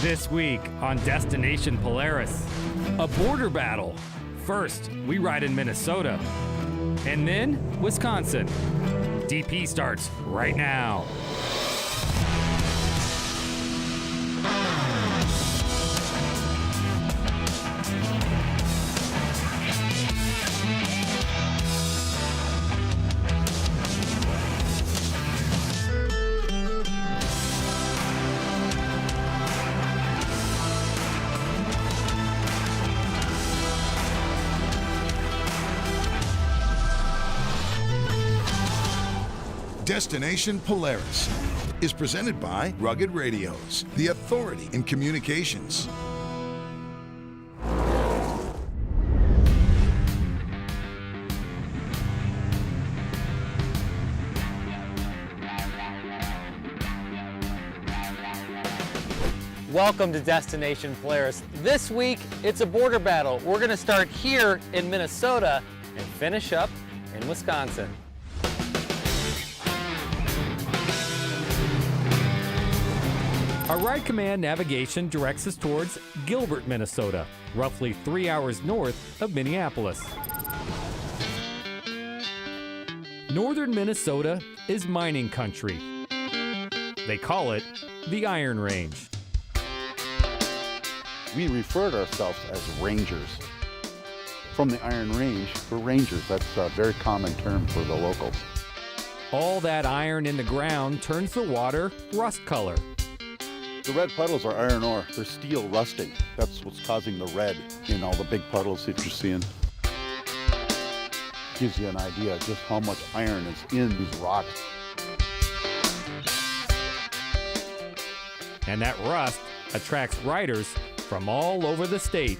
This week on Destination Polaris, a border battle. First, we ride in Minnesota, and then Wisconsin. DP starts right now. Destination Polaris is presented by Rugged Radios, the authority in communications. Welcome to Destination Polaris. This week, it's a border battle. We're going to start here in Minnesota and finish up in Wisconsin. Our Ride Command navigation directs us towards Gilbert, Minnesota, roughly 3 hours north of Minneapolis. Northern Minnesota is mining country. They call it the Iron Range. We refer to ourselves as rangers. From the Iron Range, we're rangers. That's a very common term for the locals. All that iron in the ground turns the water rust color. The red puddles are iron ore. They're steel rusting. That's what's causing the red in all the big puddles that you're seeing. Gives you an idea of just how much iron is in these rocks. And that rust attracts riders from all over the state.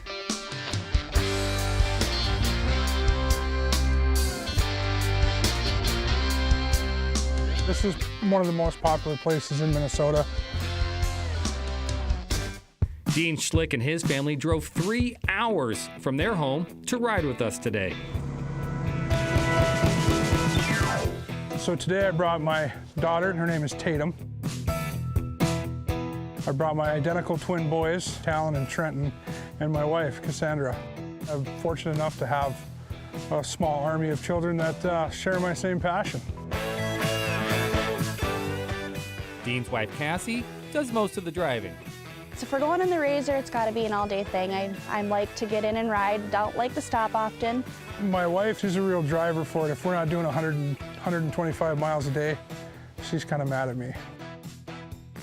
This is one of the most popular places in Minnesota. Dean Schlick and his family drove 3 hours from their home to ride with us today. So today I brought my daughter, her name is Tatum. I brought my identical twin boys, Talon and Trenton, and my wife, Cassandra. I'm fortunate enough to have a small army of children that share my same passion. Dean's wife, Cassie, does most of the driving. So if we're going in the Razor, it's got to be an all-day thing. I like to get in and ride, don't like to stop often. My wife is a real driver for it. If we're not doing 125 miles a day, she's kind of mad at me.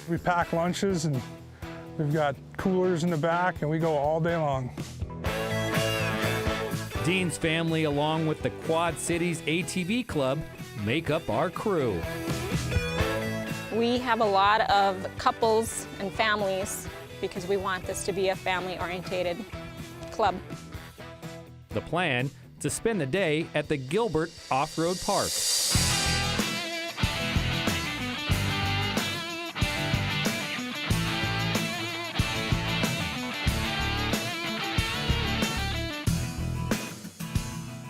We pack lunches and we've got coolers in the back and we go all day long. Dean's family, along with the Quad Cities ATV Club, make up our crew. We have a lot of couples and families because we want this to be a family-oriented club. The plan, to spend the day at the Gilbert Off-Road Park.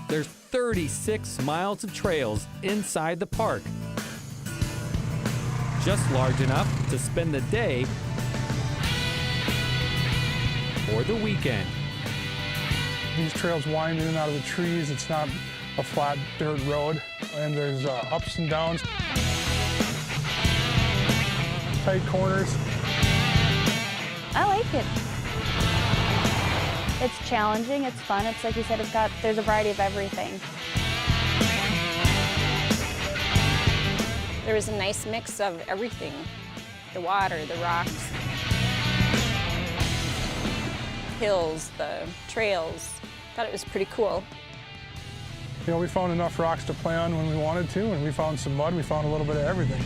There's 36 miles of trails inside the park. Just large enough to spend the day or the weekend. These trails wind in and out of the trees. It's not a flat dirt road, and there's ups and downs, tight corners. I like it. It's challenging, it's fun. It's like you said, there's a variety of everything. There was a nice mix of everything. The water, the rocks, hills, the trails. Thought it was pretty cool. You know, we found enough rocks to play on when we wanted to, and we found some mud, we found a little bit of everything.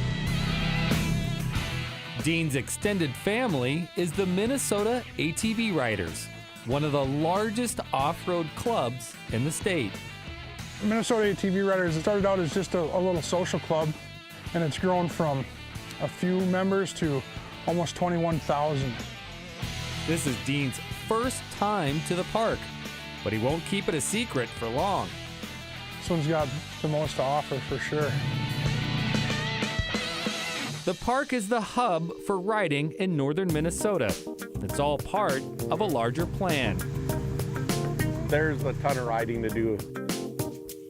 Dean's extended family is the Minnesota ATV Riders, one of the largest off-road clubs in the state. Minnesota ATV Riders started out as just a little social club, and it's grown from a few members to almost 21,000. This is Dean's first time to the park, but he won't keep it a secret for long. This one's got the most to offer for sure. The park is the hub for riding in northern Minnesota. It's all part of a larger plan. There's a ton of riding to do.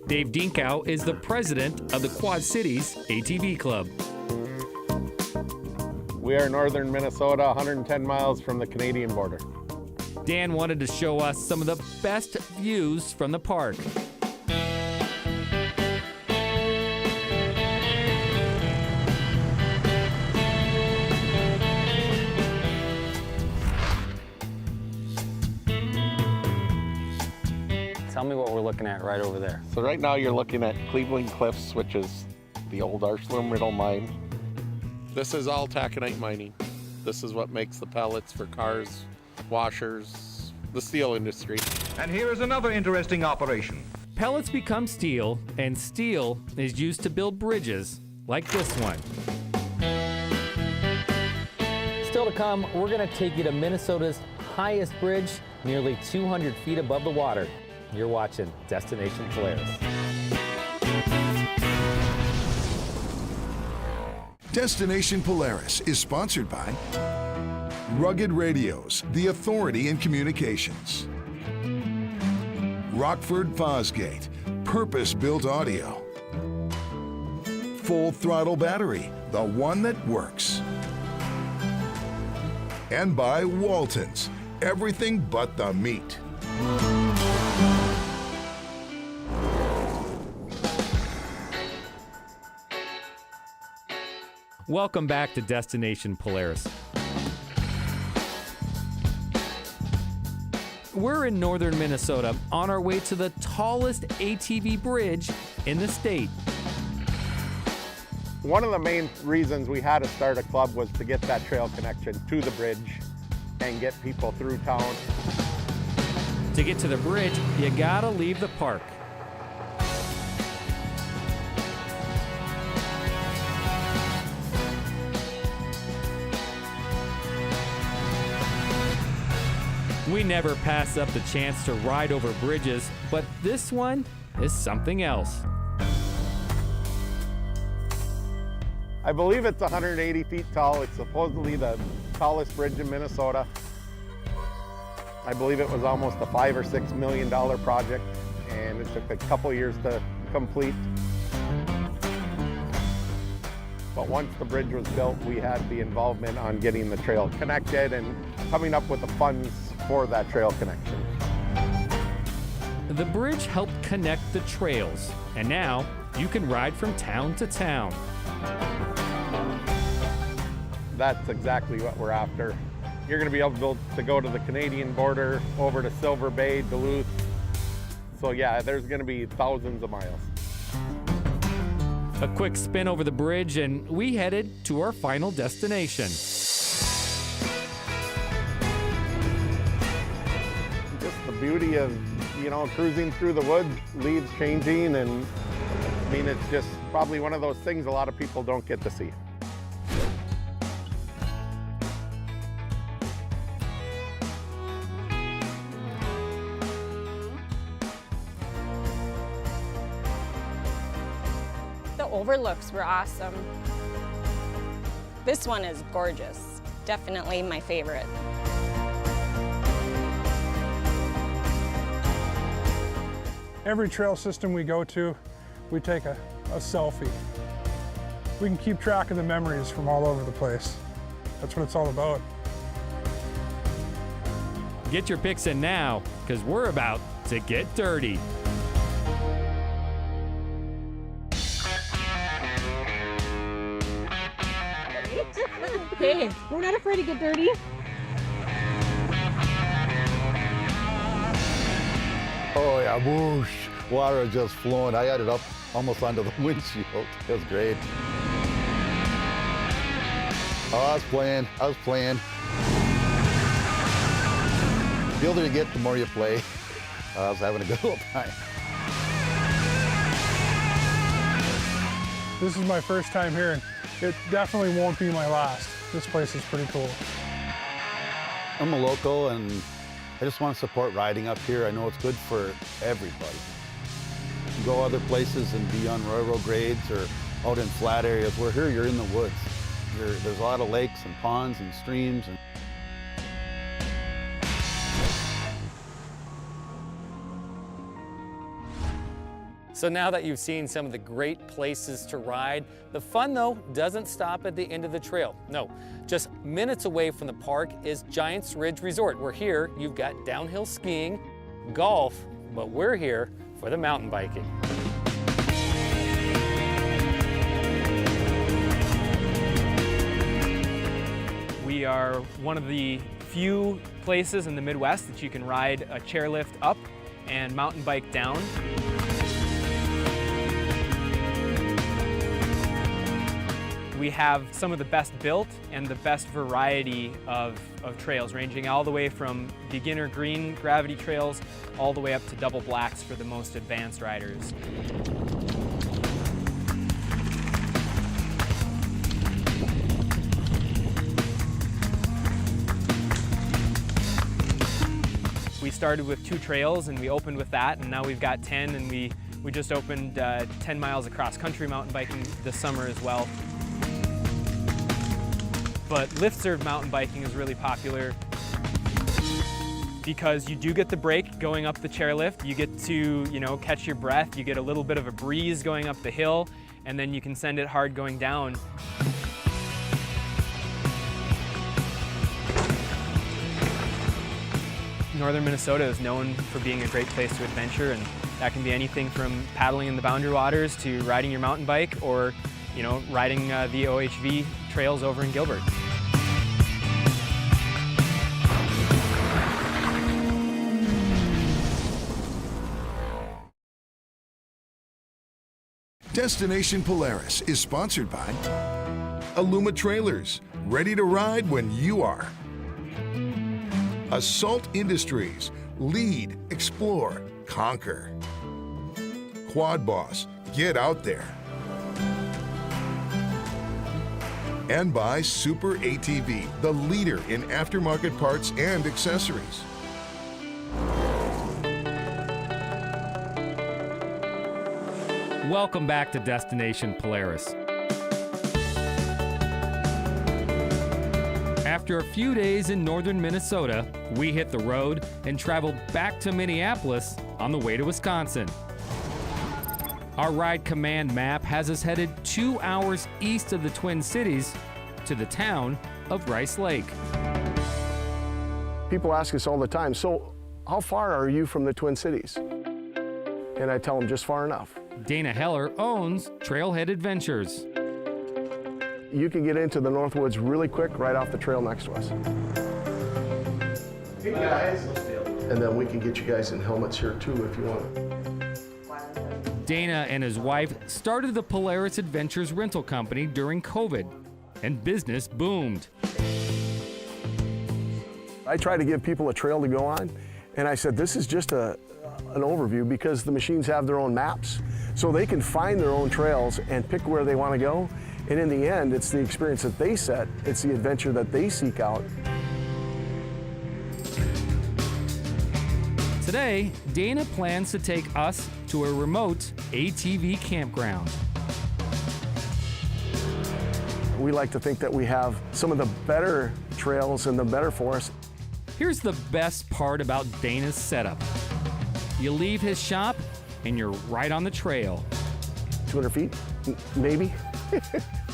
Dave Dinkow is the president of the Quad Cities ATV Club. We are northern Minnesota, 110 miles from the Canadian border. Dan wanted to show us some of the best views from the park. Tell me what we're looking at right over there. So right now you're looking at Cleveland Cliffs, which is the old ArcelorMittal mine. This is all taconite mining. This is what makes the pellets for cars, washers, the steel industry. And here is another interesting operation. Pellets become steel, and steel is used to build bridges like this one. Still to come, we're gonna take you to Minnesota's highest bridge, nearly 200 feet above the water. You're watching Destination Polaris. Destination Polaris is sponsored by Rugged Radios, the authority in communications. Rockford Fosgate, purpose-built audio. Full Throttle Battery, the one that works. And by Walton's, everything but the meat. Welcome back to Destination Polaris. We're in northern Minnesota on our way to the tallest ATV bridge in the state. One of the main reasons we had to start a club was to get that trail connection to the bridge and get people through town. To get to the bridge, you gotta leave the park. We never pass up the chance to ride over bridges, but this one is something else. I believe it's 180 feet tall. It's supposedly the tallest bridge in Minnesota. I believe it was almost a $5 or $6 million project, and it took a couple years to complete. But once the bridge was built, we had the involvement on getting the trail connected and coming up with the funds for that trail connection. The bridge helped connect the trails, and now you can ride from town to town. That's exactly what we're after. You're going to be able to go to the Canadian border, over to Silver Bay, Duluth. So yeah, there's going to be thousands of miles. A quick spin over the bridge, and we headed to our final destination. Just the beauty of, cruising through the woods, leaves changing, and I mean, it's just probably one of those things a lot of people don't get to see. The overlooks were awesome. This one is gorgeous. Definitely my favorite. Every trail system we go to, we take a selfie. We can keep track of the memories from all over the place. That's what it's all about. Get your pics in now, because we're about to get dirty. Hey, we're not afraid to get dirty. Oh yeah, whoosh. Water just flowing. I had it up almost onto the windshield. It was great. Oh, I was playing. The older you get, the more you play. I was having a good old time. This is my first time here, and it definitely won't be my last. This place is pretty cool. I'm a local, and I just want to support riding up here. I know it's good for everybody. Go other places and be on railroad grades or out in flat areas. Where here, you're in the woods. There's a lot of lakes and ponds and streams. So now that you've seen some of the great places to ride, the fun though doesn't stop at the end of the trail. No, just minutes away from the park is Giants Ridge Resort, where here you've got downhill skiing, golf, but we're here for the mountain biking. We are one of the few places in the Midwest that you can ride a chairlift up and mountain bike down. We have some of the best built and the best variety of trails, ranging all the way from beginner green gravity trails all the way up to double blacks for the most advanced riders. We started with 2 trails and we opened with that, and now we've got 10, and we just opened 10 miles of cross-country mountain biking this summer as well. But lift-served mountain biking is really popular because you do get the break going up the chairlift. You get to, catch your breath. You get a little bit of a breeze going up the hill, and then you can send it hard going down. Northern Minnesota is known for being a great place to adventure, and that can be anything from paddling in the Boundary Waters to riding your mountain bike, or riding the OHV trails over in Gilbert. Destination Polaris is sponsored by Aluma Trailers, ready to ride when you are. Assault Industries, lead, explore, conquer. Quad Boss, get out there. And by Super ATV, the leader in aftermarket parts and accessories. Welcome back to Destination Polaris. After a few days in northern Minnesota, we hit the road and traveled back to Minneapolis on the way to Wisconsin. Our ride command map has us headed 2 hours east of the Twin Cities to the town of Rice Lake. People ask us all the time, so how far are you from the Twin Cities? And I tell them just far enough. Dana Heller owns Trailhead Adventures. You can get into the Northwoods really quick right off the trail next to us. Hey guys. And then we can get you guys in helmets here too if you want. Dana and his wife started the Polaris Adventures rental company during COVID, and business boomed. I try to give people a trail to go on, and I said this is just an overview because the machines have their own maps. So they can find their own trails and pick where they want to go. And in the end, it's the experience that they set, it's the adventure that they seek out. Today, Dana plans to take us to a remote ATV campground. We like to think that we have some of the better trails and the better forests. Here's the best part about Dana's setup. You leave his shop and you're right on the trail. 200 feet, maybe.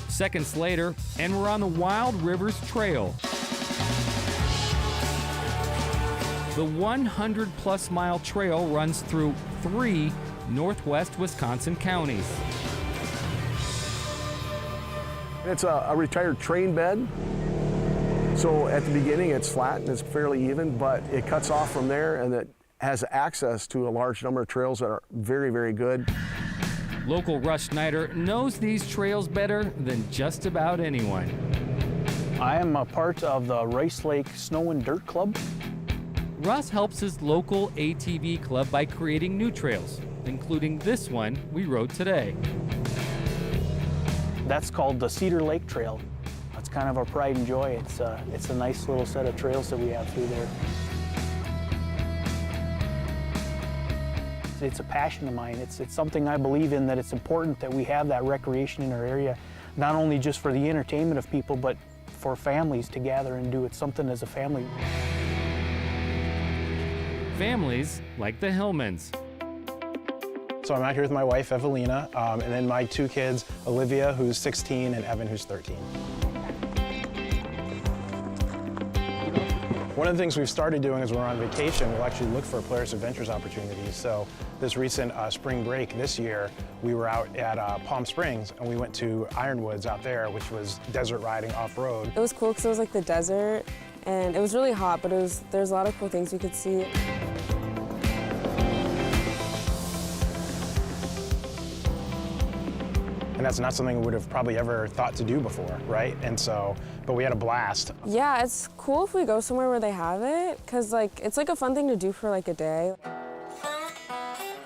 Seconds later, and we're on the Wild Rivers Trail. The 100-plus mile trail runs through 3 northwest Wisconsin counties. It's a retired train bed. So at the beginning it's flat and it's fairly even, but it cuts off from there and it has access to a large number of trails that are very, very good. Local Russ Schneider knows these trails better than just about anyone. I am a part of the Rice Lake Snow and Dirt Club. Russ helps his local ATV club by creating new trails, including this one we rode today. That's called the Cedar Lake Trail. That's kind of our pride and joy. It's a nice little set of trails that we have through there. It's a passion of mine. It's something I believe in, that it's important that we have that recreation in our area, not only just for the entertainment of people, but for families to gather and do it, something as a family. Families like the Hillmans. So I'm out here with my wife, Evelina, and then my two kids, Olivia, who's 16, and Evan, who's 13. One of the things we've started doing is when we're on vacation, we'll actually look for Polaris Adventures opportunities. So this recent spring break this year, we were out at Palm Springs, and we went to Ironwoods out there, which was desert riding off-road. It was cool because it was like the desert, and it was really hot, but there's a lot of cool things we could see. And that's not something we would have probably ever thought to do before, right? And so, but we had a blast. Yeah, it's cool if we go somewhere where they have it, because like it's like a fun thing to do for like a day.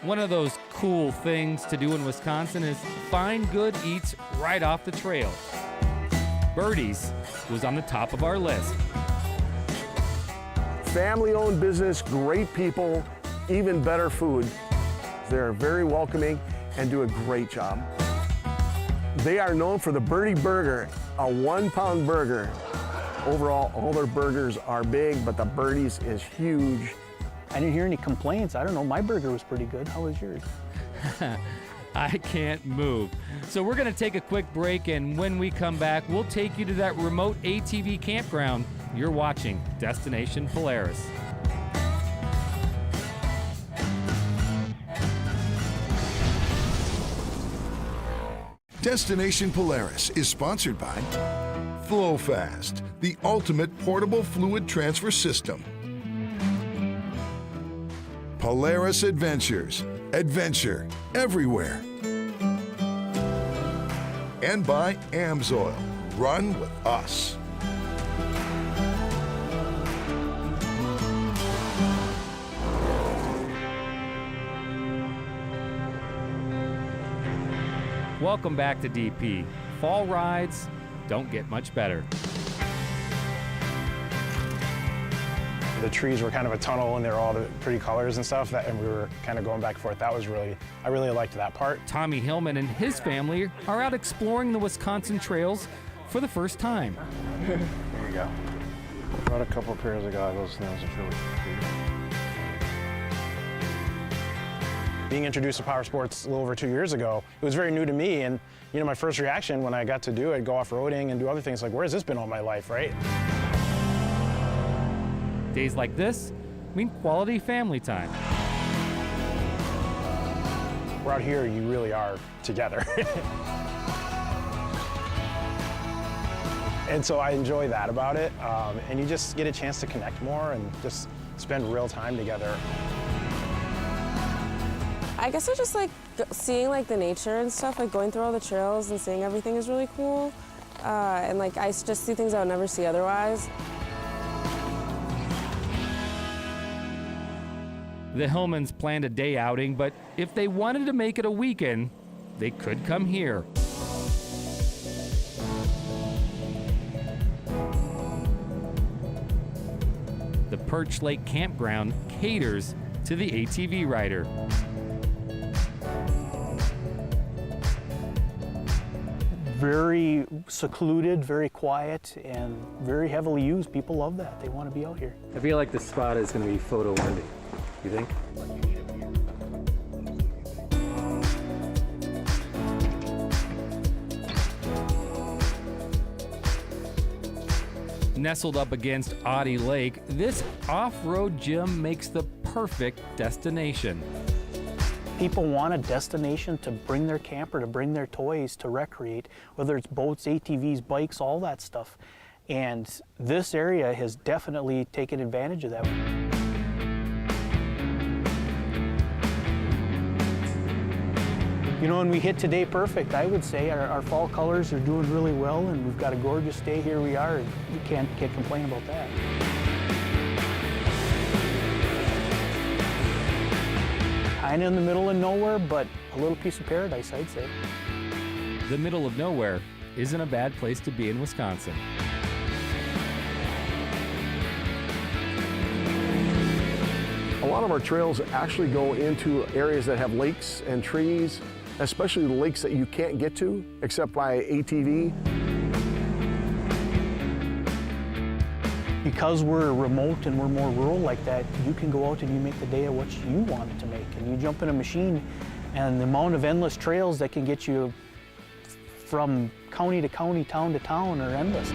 One of those cool things to do in Wisconsin is find good eats right off the trail. Birdie's was on the top of our list. Family-owned business, great people, even better food. They're very welcoming and do a great job. They are known for the Birdie Burger, a 1-pound burger. Overall, all their burgers are big, but the Birdie's is huge. I didn't hear any complaints. I don't know, my burger was pretty good. How was yours? I can't move. So we're gonna take a quick break, and when we come back, we'll take you to that remote ATV campground. You're watching Destination Polaris. Destination Polaris is sponsored by FlowFast, the ultimate portable fluid transfer system. Polaris Adventures, adventure everywhere. And by AMSOIL, run with us. Welcome back to DP. Fall rides don't get much better. The trees were kind of a tunnel, and they were all the pretty colors and stuff, and we were kind of going back and forth. That was I really liked that part. Tommy Hillman and his family are out exploring the Wisconsin trails for the first time. There you go. Brought a couple pairs of goggles, and that was a really good. Being introduced to power sports a little over 2 years ago, it was very new to me, and you know, my first reaction when I got to do it, go off-roading and do other things, like, where has this been all my life, right? Days like this mean quality family time. We're out here, you really are together. And so I enjoy that about it, and you just get a chance to connect more and just spend real time together. I guess I just like seeing like the nature and stuff, like going through all the trails and seeing everything is really cool. And like I just see things I would never see otherwise. The Hillmans planned a day outing, but if they wanted to make it a weekend, they could come here. The Perch Lake Campground caters to the ATV rider. Very secluded, very quiet, and very heavily used. People love that. They want to be out here. I feel like this spot is going to be photo worthy. You think? Nestled up against Oddie Lake, this off-road gym makes the perfect destination. People want a destination to bring their camper, to bring their toys, to recreate, whether it's boats, ATVs, bikes, all that stuff. And this area has definitely taken advantage of that. You know, and we hit today perfect, I would say. Our fall colors are doing really well, and we've got a gorgeous day. Here we are, and we can't complain about that. Kind of in the middle of nowhere, but a little piece of paradise, I'd say. The middle of nowhere isn't a bad place to be in Wisconsin. A lot of our trails actually go into areas that have lakes and trees, especially the lakes that you can't get to except by ATV. Because we're remote and we're more rural like that, you can go out and you make the day of what you want it to make. And you jump in a machine, and the amount of endless trails that can get you from county to county, town to town are endless.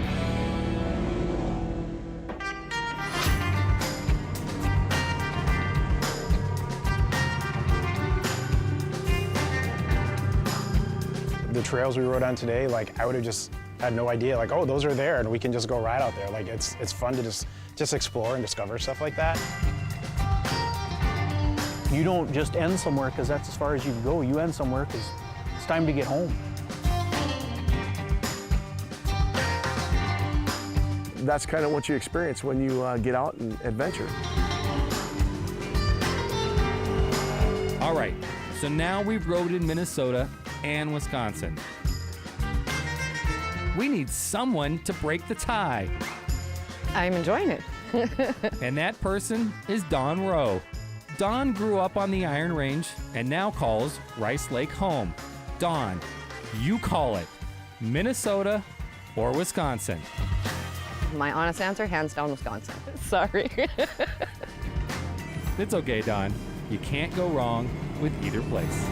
The trails we rode on today, like I would have just had no idea, like, oh, those are there and we can just go ride out there. Like it's fun to just explore and discover stuff like that. You don't just end somewhere because that's as far as you can go. You end somewhere because it's time to get home. That's kind of what you experience when you get out and adventure. All right, so now we've rode in Minnesota and Wisconsin. We need someone to break the tie. I'm enjoying it. And that person is Dawn Rowe. Dawn grew up on the Iron Range and now calls Rice Lake home. Dawn, you call it Minnesota or Wisconsin? My honest answer, hands down, Wisconsin. Sorry. It's okay, Dawn. You can't go wrong with either place.